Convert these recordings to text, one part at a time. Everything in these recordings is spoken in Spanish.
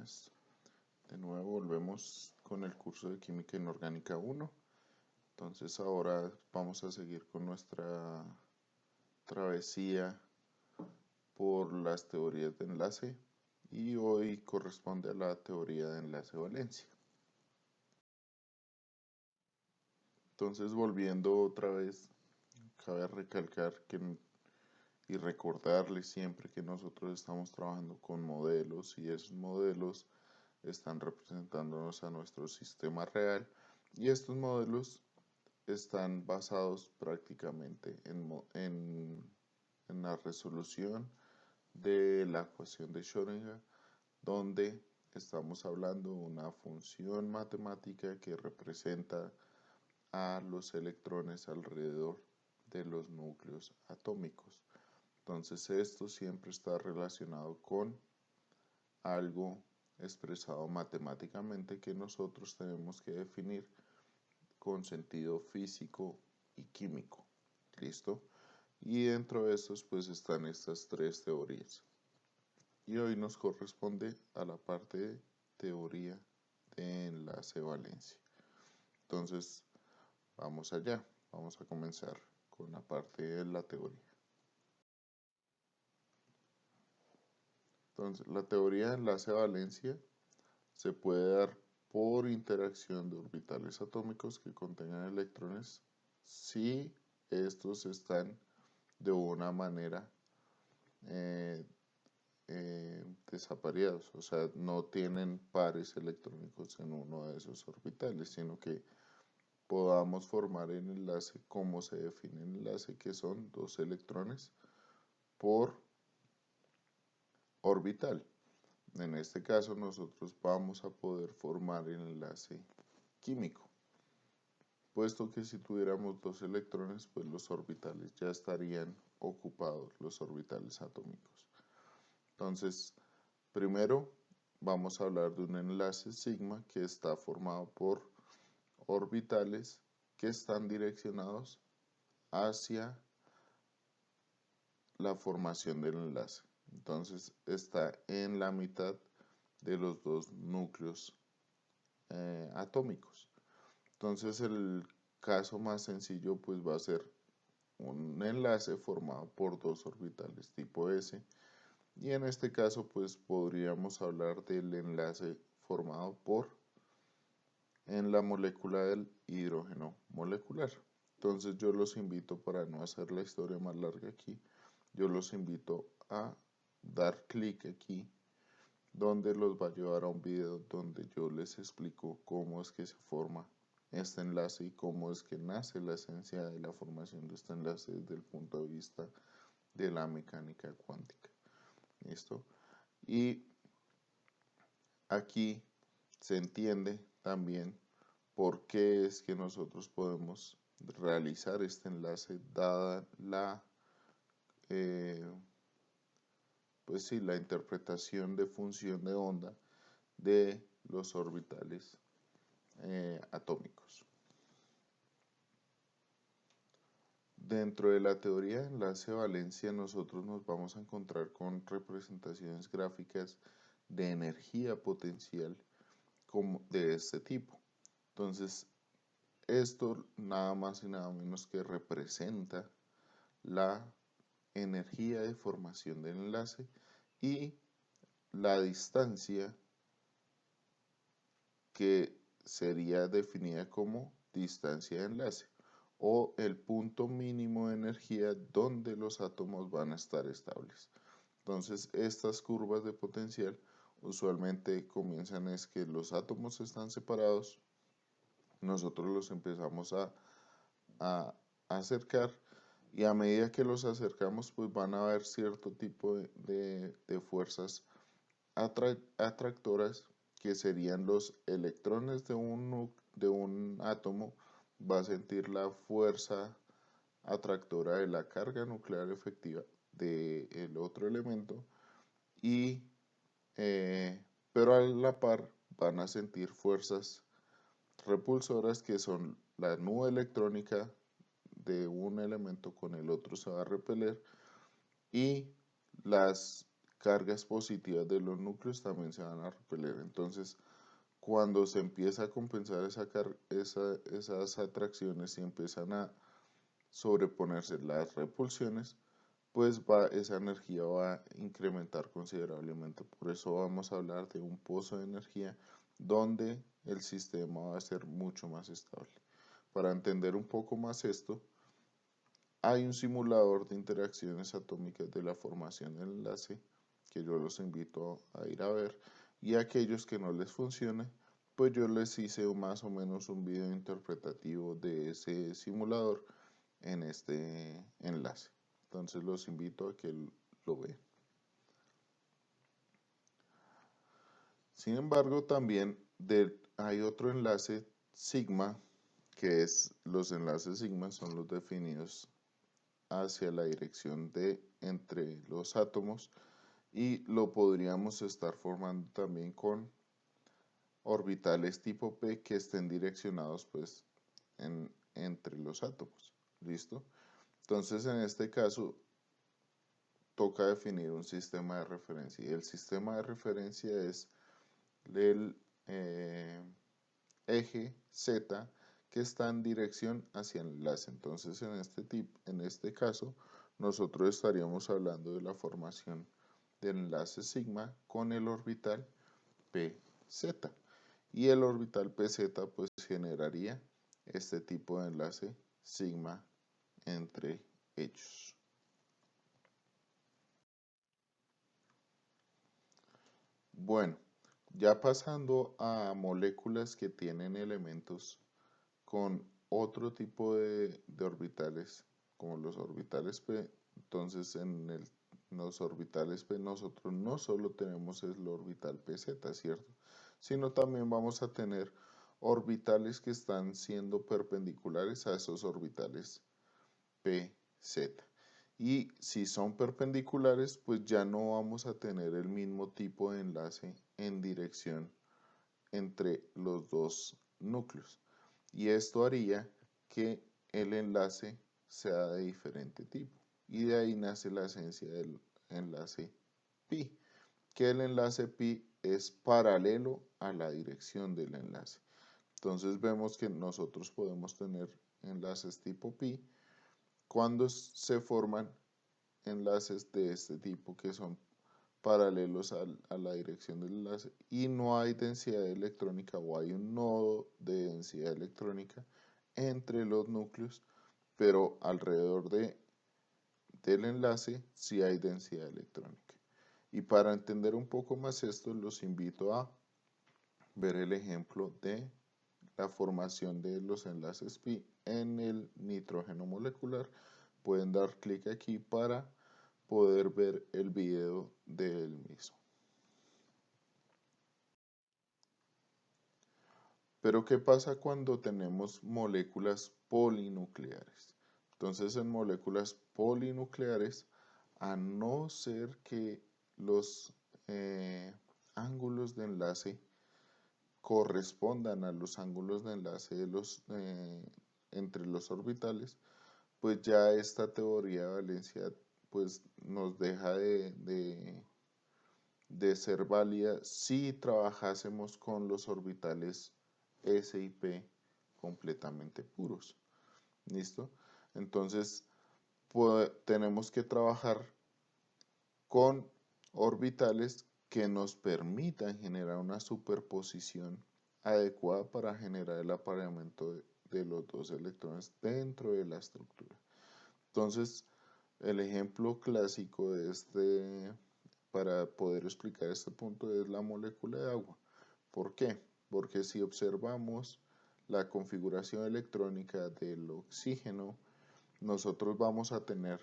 buenas. De nuevo volvemos con el curso de Química Inorgánica 1. Entonces ahora vamos a seguir con nuestra travesía por las teorías de enlace y hoy corresponde a la teoría de enlace-valencia. Entonces, volviendo otra vez, cabe recalcar y recordarles siempre que nosotros estamos trabajando con modelos y esos modelos están representándonos a nuestro sistema real y estos modelos están basados prácticamente en la resolución de la ecuación de Schrödinger, donde estamos hablando de una función matemática que representa a los electrones alrededor de los núcleos atómicos. Entonces esto siempre está relacionado con algo expresado matemáticamente que nosotros tenemos que definir con sentido físico y químico. ¿Listo? Y dentro de estos pues están estas tres teorías. Y hoy nos corresponde a la parte de teoría de enlace-valencia. Entonces, vamos allá. Vamos a comenzar con la parte de la teoría. Entonces, la teoría de enlace-valencia se puede dar por interacción de orbitales atómicos que contengan electrones si estos están de una manera desapareados, o sea, no tienen pares electrónicos en uno de esos orbitales, sino que podamos formar el enlace como se define el enlace, que son dos electrones por orbital. En este caso nosotros vamos a poder formar el enlace químico, puesto que si tuviéramos dos electrones, pues los orbitales ya estarían ocupados, los orbitales atómicos. Entonces, primero vamos a hablar de un enlace sigma que está formado por orbitales que están direccionados hacia la formación del enlace. Entonces está en la mitad de los dos núcleos atómicos. Entonces el caso más sencillo pues va a ser un enlace formado por dos orbitales tipo S, y en este caso pues podríamos hablar del enlace formado en la molécula del hidrógeno molecular. Entonces yo los invito, para no hacer la historia más larga aquí, yo los invito a dar clic aquí, donde los va a llevar a un video donde yo les explico cómo es que se forma este enlace y cómo es que nace la esencia de la formación de este enlace desde el punto de vista de la mecánica cuántica. ¿Listo? Y aquí se entiende también por qué es que nosotros podemos realizar este enlace dada pues sí, la interpretación de función de onda de los orbitales atómicos. Dentro de la teoría de enlace-valencia nosotros nos vamos a encontrar con representaciones gráficas de energía potencial de este tipo. Entonces, esto nada más y nada menos que representa la energía de formación del enlace y la distancia que sería definida como distancia de enlace, o el punto mínimo de energía donde los átomos van a estar estables. Entonces, estas curvas de potencial usualmente comienzan es que los átomos están separados, nosotros los empezamos a acercar, y a medida que los acercamos pues van a haber cierto tipo de fuerzas atractoras, que serían los electrones de un átomo va a sentir la fuerza atractora de la carga nuclear efectiva del otro elemento, y pero a la par van a sentir fuerzas repulsoras, que son la nube electrónica de un elemento con el otro se va a repeler, y las cargas positivas de los núcleos también se van a repeler. Entonces, cuando se empieza a compensar esas atracciones y empiezan a sobreponerse las repulsiones, pues esa energía va a incrementar considerablemente. Por eso vamos a hablar de un pozo de energía donde el sistema va a ser mucho más estable. Para entender un poco más esto, hay un simulador de interacciones atómicas de la formación del enlace que yo los invito a ir a ver, y a aquellos que no les funcione, pues yo les hice más o menos un video interpretativo de ese simulador en este enlace. Entonces los invito a que lo vean. Sin embargo, también hay otro enlace sigma, que es los enlaces sigma son los definidos hacia la dirección de entre los átomos, y lo podríamos estar formando también con orbitales tipo P que estén direccionados pues entre los átomos. ¿Listo? Entonces en este caso toca definir un sistema de referencia, y el sistema de referencia es el eje Z que está en dirección hacia el enlace. Entonces en este caso nosotros estaríamos hablando de la formación del enlace sigma con el orbital PZ, y el orbital PZ pues generaría este tipo de enlace sigma entre ellos. Bueno, ya pasando a moléculas que tienen elementos con otro tipo de orbitales, como los orbitales P, entonces en los orbitales P nosotros no solo tenemos el orbital PZ, ¿cierto? Sino también vamos a tener orbitales que están siendo perpendiculares a esos orbitales PZ. Y si son perpendiculares, pues ya no vamos a tener el mismo tipo de enlace en dirección entre los dos núcleos. Y esto haría que el enlace sea de diferente tipo. Y de ahí nace la esencia del enlace pi, que el enlace pi es paralelo a la dirección del enlace. Entonces vemos que nosotros podemos tener enlaces tipo pi cuando se forman enlaces de este tipo que son paralelos a la dirección del enlace y no hay densidad electrónica, o hay un nodo de densidad electrónica entre los núcleos, pero alrededor del enlace sí hay densidad electrónica. Y para entender un poco más esto, los invito a ver el ejemplo de la formación de los enlaces pi en el nitrógeno molecular. Pueden dar clic aquí para poder ver el video del mismo. Pero ¿qué pasa cuando tenemos moléculas polinucleares? Entonces en moléculas polinucleares, a no ser que los ángulos de enlace correspondan a los ángulos de enlace entre los orbitales, pues ya esta teoría de valencia pues nos deja de ser válida si trabajásemos con los orbitales S y P completamente puros. ¿Listo? Entonces tenemos que trabajar con orbitales que nos permitan generar una superposición adecuada para generar el apareamiento de los dos electrones dentro de la estructura. Entonces, el ejemplo clásico para poder explicar este punto es la molécula de agua. ¿Por qué? Porque si observamos la configuración electrónica del oxígeno, nosotros vamos a tener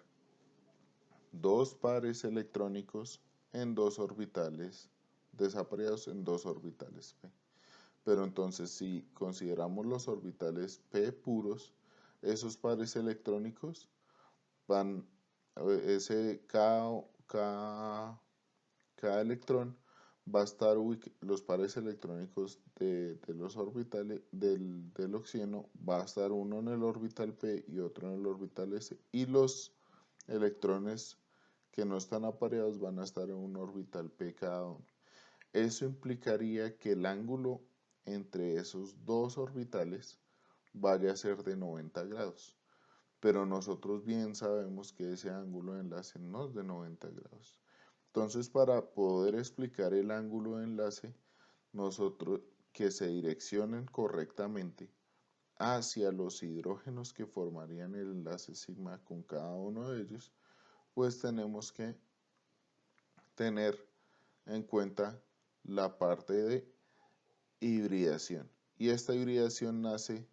dos pares electrónicos en dos orbitales desapareados en dos orbitales P. Pero entonces si consideramos los orbitales P puros, esos pares electrónicos van, cada electrón va a estar los pares electrónicos de los orbitales del oxígeno, va a estar uno en el orbital P y otro en el orbital S, y los electrones que no están apareados van a estar en un orbital P cada uno. Eso implicaría que el ángulo entre esos dos orbitales vaya a ser de 90 grados. Pero nosotros bien sabemos que ese ángulo de enlace no es de 90 grados. Entonces, para poder explicar el ángulo de enlace, nosotros que se direccionen correctamente hacia los hidrógenos que formarían el enlace sigma con cada uno de ellos, pues tenemos que tener en cuenta la parte de hibridación. Y esta hibridación nace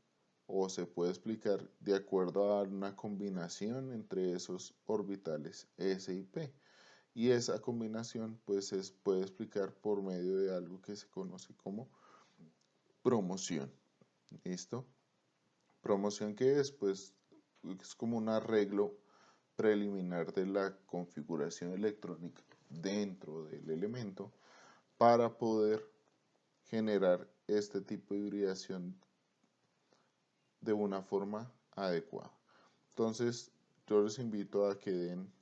o se puede explicar de acuerdo a una combinación entre esos orbitales S y P. Y esa combinación pues se puede explicar por medio de algo que se conoce como promoción. ¿Listo? ¿Promoción qué es? Pues es como un arreglo preliminar de la configuración electrónica dentro del elemento para poder generar este tipo de hibridación de una forma adecuada. Entonces, yo les invito a que den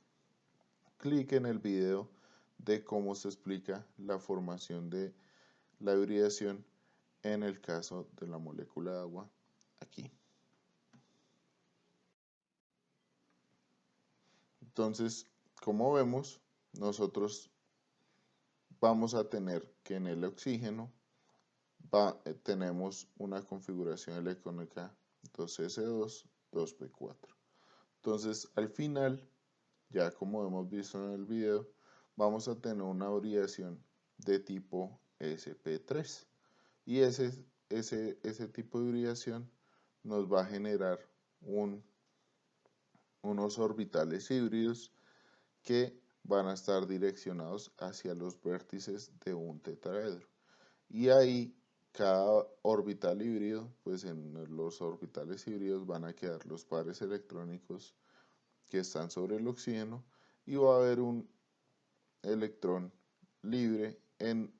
clic en el video de cómo se explica la formación de la hibridación en el caso de la molécula de agua aquí. Entonces, como vemos, nosotros vamos a tener que en el oxígeno tenemos una configuración electrónica 2s2, 2p4. Entonces, al final, ya como hemos visto en el video, vamos a tener una hibridación de tipo sp3. Y ese tipo de hibridación nos va a generar unos orbitales híbridos que van a estar direccionados hacia los vértices de un tetraedro. Y ahí cada orbital híbrido, pues en los orbitales híbridos van a quedar los pares electrónicos que están sobre el oxígeno y va a haber un electrón libre en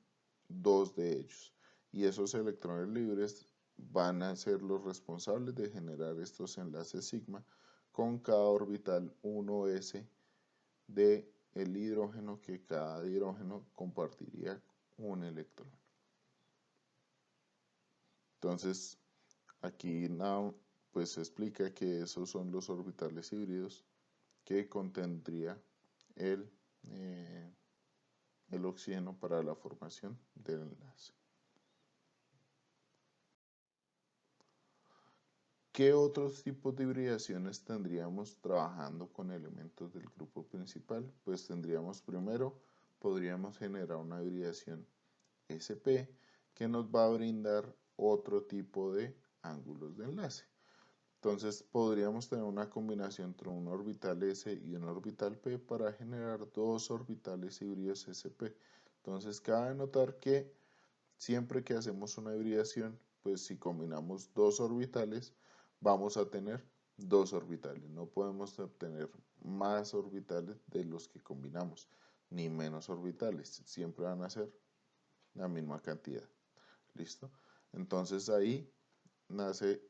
dos de ellos. Y esos electrones libres van a ser los responsables de generar estos enlaces sigma con cada orbital 1s de el hidrógeno, que cada hidrógeno compartiría un electrón. Entonces, aquí pues se explica que esos son los orbitales híbridos que contendría el, el oxígeno para la formación del enlace. ¿Qué otros tipos de hibridaciones tendríamos trabajando con elementos del grupo principal? Pues tendríamos primero, podríamos generar una hibridación SP que nos va a brindar otro tipo de ángulos de enlace. Entonces podríamos tener una combinación entre un orbital S y un orbital P para generar dos orbitales híbridos SP. Entonces cabe notar que siempre que hacemos una hibridación, pues si combinamos dos orbitales, vamos a tener dos orbitales. No podemos obtener más orbitales de los que combinamos, ni menos orbitales. Siempre van a ser la misma cantidad. ¿Listo? Entonces ahí nace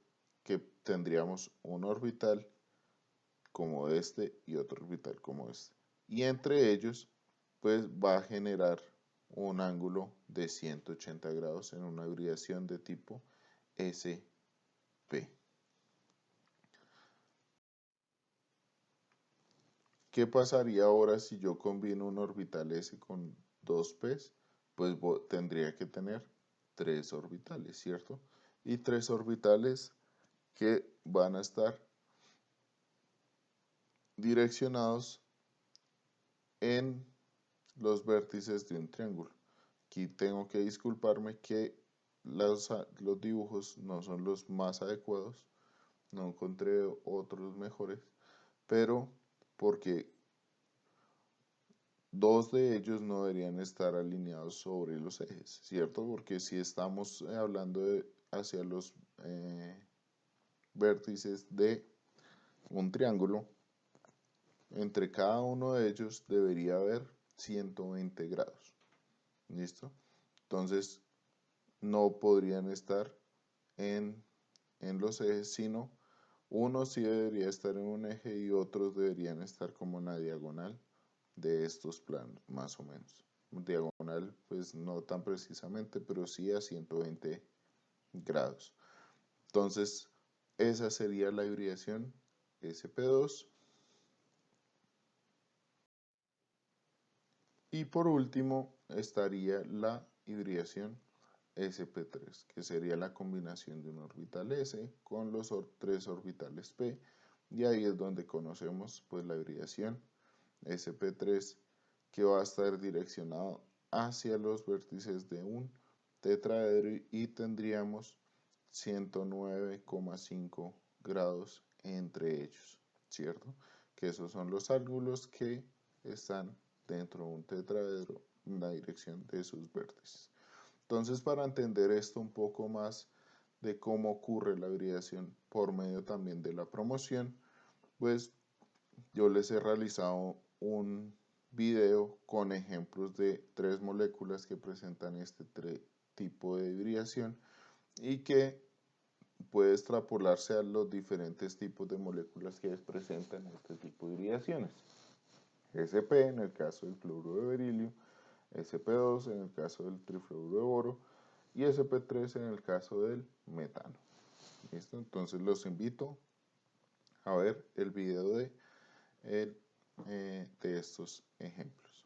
que tendríamos un orbital como este y otro orbital como este. Y entre ellos, pues va a generar un ángulo de 180 grados en una hibridación de tipo SP. ¿Qué pasaría ahora si yo combino un orbital S con dos P's? Pues tendría que tener tres orbitales, ¿cierto? Y tres orbitales que van a estar direccionados en los vértices de un triángulo. Aquí tengo que disculparme que los dibujos no son los más adecuados, no encontré otros mejores, pero porque dos de ellos no deberían estar alineados sobre los ejes, ¿cierto? Porque si estamos hablando de hacia los vértices de un triángulo, entre cada uno de ellos debería haber 120 grados. ¿Listo? Entonces, no podrían estar en los ejes, sino uno sí debería estar en un eje y otros deberían estar como en la diagonal de estos planos, más o menos. Diagonal, pues no tan precisamente, pero sí a 120 grados. Entonces, esa sería la hibridación SP2. Y por último, estaría la hibridación SP3, que sería la combinación de un orbital S con los tres orbitales P, y ahí es donde conocemos pues la hibridación SP3, que va a estar direccionado hacia los vértices de un tetraedro y tendríamos 109,5 grados entre ellos, ¿cierto? Que esos son los ángulos que están dentro de un tetraedro en la dirección de sus vértices. Entonces, para entender esto un poco más de cómo ocurre la hibridación por medio también de la promoción, pues yo les he realizado un video con ejemplos de 3 moléculas que presentan este tipo de hibridación y que puede extrapolarse a los diferentes tipos de moléculas que presentan este tipo de hibridaciones. SP en el caso del cloruro de berilio, SP2 en el caso del trifluoruro de boro y SP3 en el caso del metano. ¿Listo? Entonces los invito a ver el video de estos ejemplos.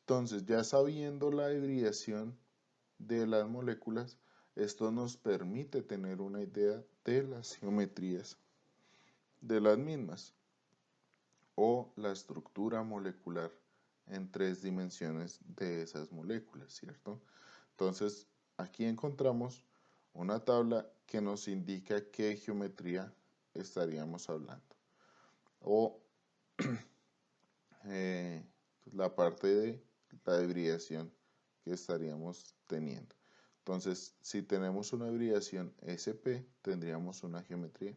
Entonces, ya sabiendo la hibridación de las moléculas, esto nos permite tener una idea de las geometrías de las mismas o la estructura molecular en 3 dimensiones de esas moléculas, ¿cierto? Entonces, aquí encontramos una tabla que nos indica qué geometría estaríamos hablando o la parte de la hibridación que estaríamos teniendo. Entonces, si tenemos una hibridación SP, tendríamos una geometría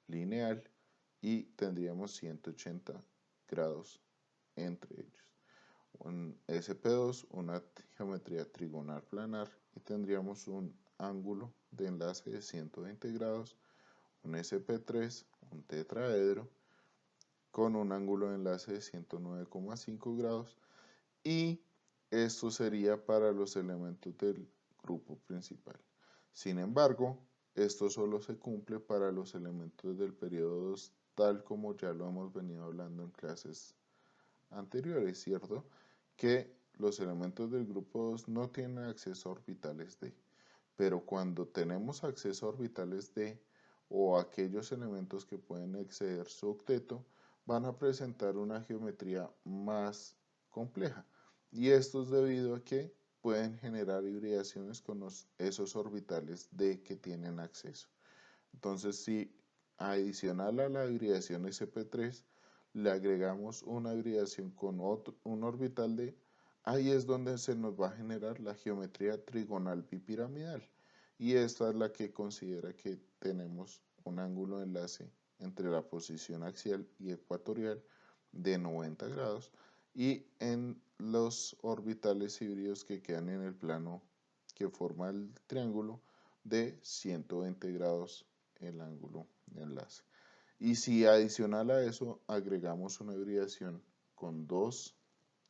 lineal y tendríamos 180 grados entre ellos. Un SP2, una geometría trigonal planar y tendríamos un ángulo de enlace de 120 grados. Un SP3, un tetraedro con un ángulo de enlace de 109,5 grados, y esto sería para los elementos del grupo principal. Sin embargo, esto solo se cumple para los elementos del periodo 2, tal como ya lo hemos venido hablando en clases anteriores, ¿cierto? Que los elementos del grupo 2 no tienen acceso a orbitales d, pero cuando tenemos acceso a orbitales d o aquellos elementos que pueden exceder su octeto, van a presentar una geometría más compleja, y esto es debido a que pueden generar hibridaciones con esos orbitales d que tienen acceso. Entonces, si adicional a la hibridación sp3 le agregamos una hibridación con un orbital d, ahí es donde se nos va a generar la geometría trigonal bipiramidal, y esta es la que considera que tenemos un ángulo de enlace entre la posición axial y ecuatorial de 90 grados y en los orbitales híbridos que quedan en el plano que forma el triángulo de 120 grados el ángulo de enlace. Y si adicional a eso agregamos una hibridación con 2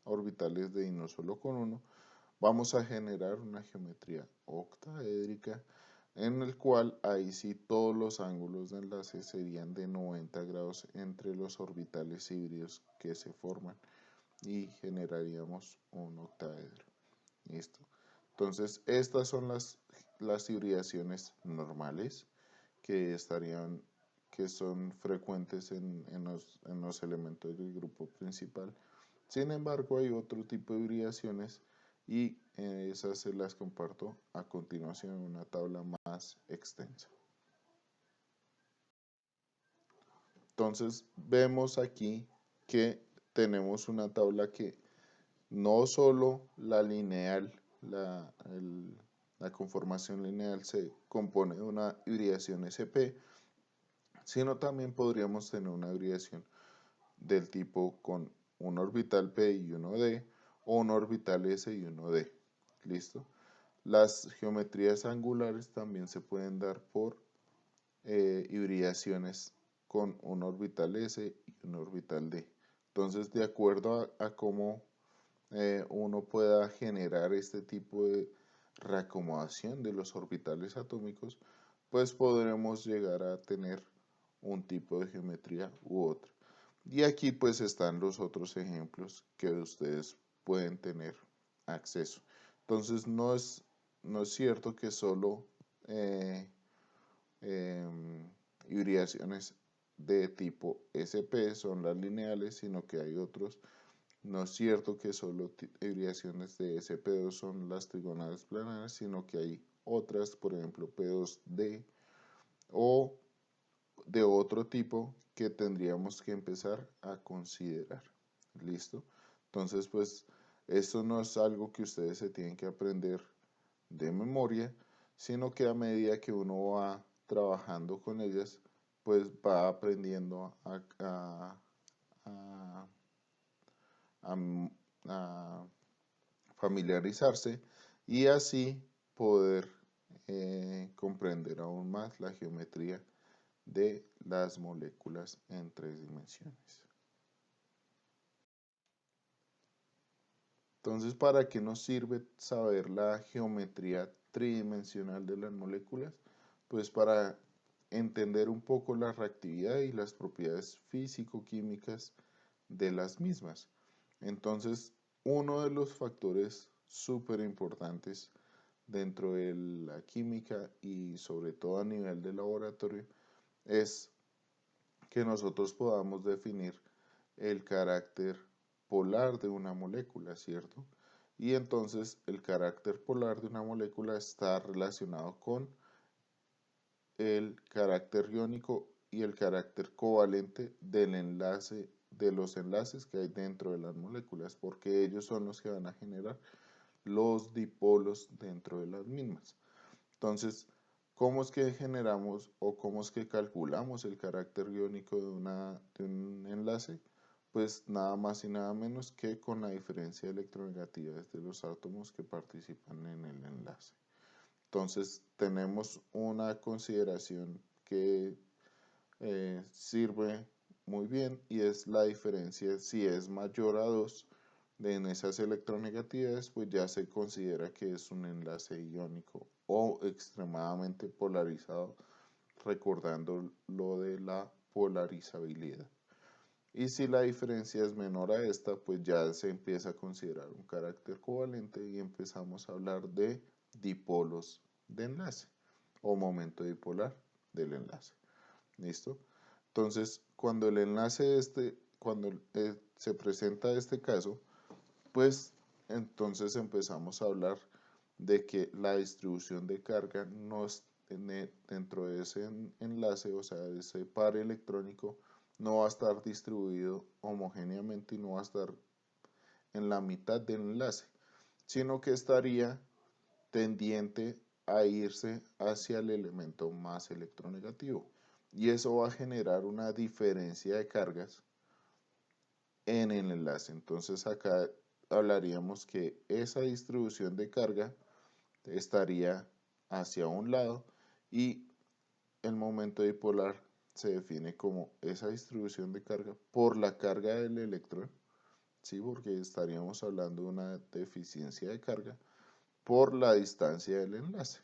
orbitales de y no solo con uno, vamos a generar una geometría octaédrica en el cual ahí sí todos los ángulos de enlace serían de 90 grados entre los orbitales híbridos que se forman y generaríamos un octaedro. ¿Listo? Entonces, estas son las hibridaciones normales que son frecuentes en los elementos del grupo principal. Sin embargo, hay otro tipo de hibridaciones y esas se las comparto a continuación en una tabla más extensa. Entonces, vemos aquí que tenemos una tabla que no solo la lineal, la conformación lineal se compone de una hibridación SP, sino también podríamos tener una hibridación del tipo con un orbital P y uno D o un orbital S y uno D. ¿Listo? Las geometrías angulares también se pueden dar por hibridaciones con un orbital S y un orbital D. Entonces, de acuerdo a cómo uno pueda generar este tipo de reacomodación de los orbitales atómicos, pues podremos llegar a tener un tipo de geometría u otra. Y aquí pues están los otros ejemplos que ustedes pueden tener acceso. Entonces no es cierto que solo hibridaciones de tipo SP son las lineales, sino que hay otros. No es cierto que solo hibridaciones de SP2 son las trigonales planares, sino que hay otras, por ejemplo P2D o de otro tipo que tendríamos que empezar a considerar. ¿Listo? Entonces, pues, esto no es algo que ustedes se tienen que aprender de memoria, sino que a medida que uno va trabajando con ellas, pues va aprendiendo a familiarizarse y así poder comprender aún más la geometría de las moléculas en 3 dimensiones. Entonces, ¿para qué nos sirve saber la geometría tridimensional de las moléculas? Pues para entender un poco la reactividad y las propiedades físico-químicas de las mismas. Entonces, uno de los factores súper importantes dentro de la química y sobre todo a nivel de laboratorio es que nosotros podamos definir el carácter polar de una molécula, ¿cierto? Y entonces el carácter polar de una molécula está relacionado con el carácter iónico y el carácter covalente del enlace, de los enlaces que hay dentro de las moléculas, porque ellos son los que van a generar los dipolos dentro de las mismas. Entonces, ¿cómo es que generamos o cómo es que calculamos el carácter iónico de un enlace? Pues nada más y nada menos que con la diferencia electronegativa de los átomos que participan en el enlace. Entonces tenemos una consideración que sirve muy bien y es la diferencia. Si es mayor a 2 en esas electronegatividades, pues ya se considera que es un enlace iónico o extremadamente polarizado, recordando lo de la polarizabilidad. Y si la diferencia es menor a esta, pues ya se empieza a considerar un carácter covalente y empezamos a hablar de dipolos de enlace o momento dipolar del enlace. ¿Listo? Entonces, cuando el enlace cuando se presenta este caso, pues entonces empezamos a hablar de que la distribución de carga no es dentro de ese enlace, o sea, ese par electrónico, no va a estar distribuido homogéneamente y no va a estar en la mitad del enlace, sino que estaría tendiente a irse hacia el elemento más electronegativo. Y eso va a generar una diferencia de cargas en el enlace. Entonces acá hablaríamos que esa distribución de carga estaría hacia un lado y el momento dipolar se define como esa distribución de carga por la carga del electrón, ¿sí? Porque estaríamos hablando de una deficiencia de carga por la distancia del enlace,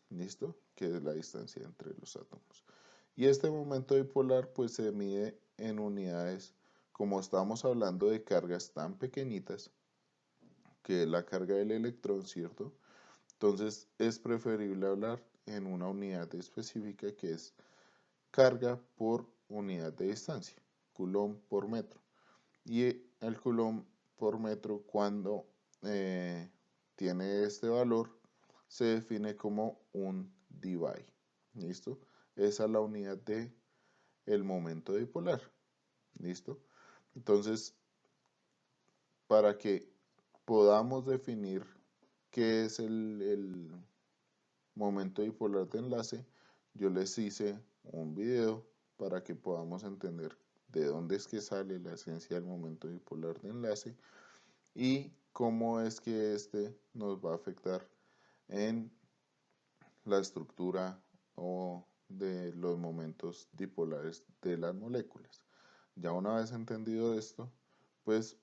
¿listo? Que es la distancia entre los átomos. Y este momento dipolar pues se mide en unidades, como estamos hablando de cargas tan pequeñitas, que es la carga del electrón, ¿cierto? Entonces es preferible hablar en una unidad específica que es carga por unidad de distancia, coulomb por metro. Y el coulomb por metro cuando tiene este valor se define como un debye. ¿Listo? Esa es la unidad de el momento dipolar. ¿Listo? Entonces, para que podamos definir qué es el momento dipolar de enlace, yo les hice un video para que podamos entender de dónde es que sale la esencia del momento dipolar de enlace y cómo es que nos va a afectar en la estructura o de los momentos dipolares de las moléculas. Ya una vez entendido esto, pues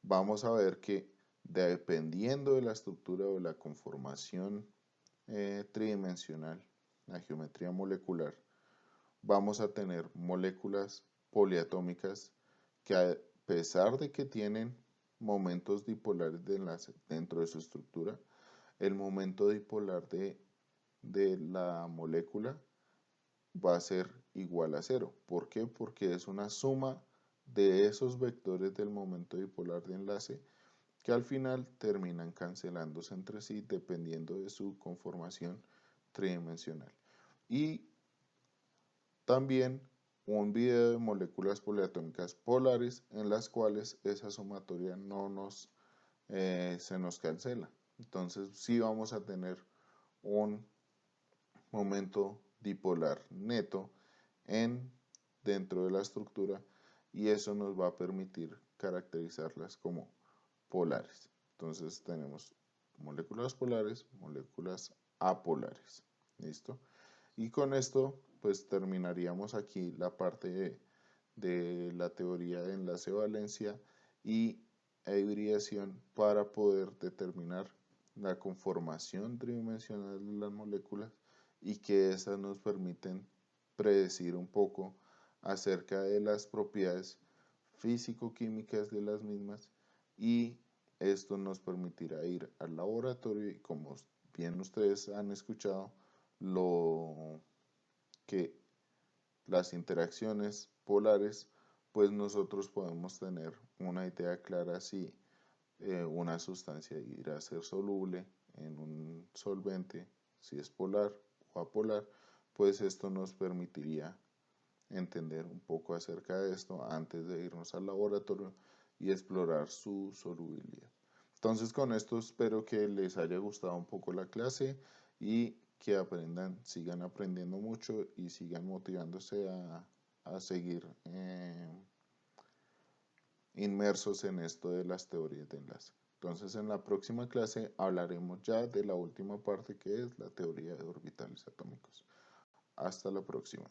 vamos a ver que dependiendo de la estructura o la conformación tridimensional, la geometría molecular, vamos a tener moléculas poliatómicas que a pesar de que tienen momentos dipolares de enlace dentro de su estructura, el momento dipolar de la molécula va a ser igual a cero. ¿Por qué? Porque es una suma de esos vectores del momento dipolar de enlace que al final terminan cancelándose entre sí dependiendo de su conformación tridimensional. Y también un video de moléculas poliatómicas polares en las cuales esa sumatoria no se nos cancela. Entonces sí vamos a tener un momento dipolar neto dentro de la estructura y eso nos va a permitir caracterizarlas como polares. Entonces tenemos moléculas polares, moléculas apolares. ¿Listo? Y con esto pues terminaríamos aquí la parte de la teoría de enlace-valencia y hibridación para poder determinar la conformación tridimensional de las moléculas y que estas nos permiten predecir un poco acerca de las propiedades físico-químicas de las mismas y esto nos permitirá ir al laboratorio y como bien ustedes han escuchado, lo que las interacciones polares, pues nosotros podemos tener una idea clara si una sustancia irá a ser soluble en un solvente, si es polar o apolar, pues esto nos permitiría entender un poco acerca de esto antes de irnos al laboratorio y explorar su solubilidad. Entonces con esto espero que les haya gustado un poco la clase y que aprendan, sigan aprendiendo mucho y sigan motivándose a seguir inmersos en esto de las teorías de enlace. Entonces en la próxima clase hablaremos ya de la última parte que es la teoría de orbitales atómicos. Hasta la próxima.